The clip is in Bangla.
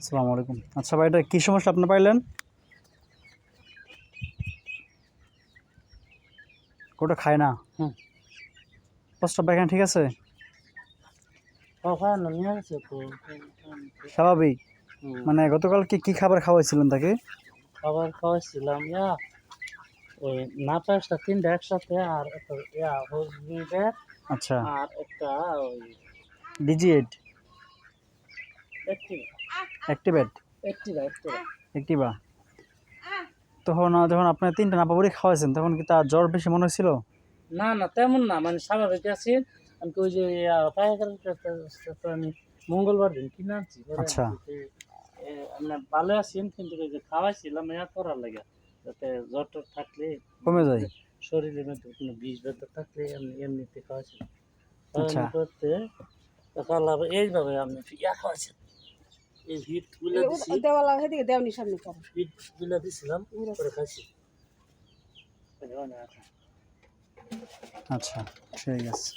আসসালামু আলাইকুম। আচ্ছা ভাই, এটা কী সমস্যা আপনি পাইলেন? ওটা খায় না? হুম। প্রস্রাব পায়খানা ঠিক আছে? ওখানে নিয়ে গেছে তো স্বাভাবিক? মানে গতকাল কি খাবার খাওয়াইছিলেন তাকে? খাবার খাওয়াইছিলাম ওই নাপাসটা 3টা একসাথে আর একটা হসপিটাল আচ্ছা, আর একটা ওই ডিজি8, অ্যাক্টিভা অ্যাক্টিভেট, অ্যাক্টিভা অ্যাক্টিভা অ্যাক্টিভা। তখন যখন আপনি 3টা নাপাবড়ি খাওয়াইছেন তখন কি তার জ্বর বেশি মনে হয়েছিল? না না তেমন না, মানে স্বাভাবিক আছি। আমি ওই যে পায়খানা আমি মঙ্গলবার দিন কিনে আনছি পরে আচ্ছা, আপনার ভালো আছি, কিন্তু ওই যে খাওয়াইছিলাম করার লাগে যাতে জ্বর টর থাকলে কমে যায়। শরীরের মধ্যে কোনো বিষ ব্যথা থাকলে এমনিতে খাওয়াইছিলাম আচ্ছা, করতে এইভাবে আমি খাওয়াইছি। এই হিট গুলো দিছি, দেওয়ালা সেদিকে দেওয়ানি সামনে করো। হিট গুলো দিছিলাম করে খাইছি। আচ্ছা, ঠিক আছে।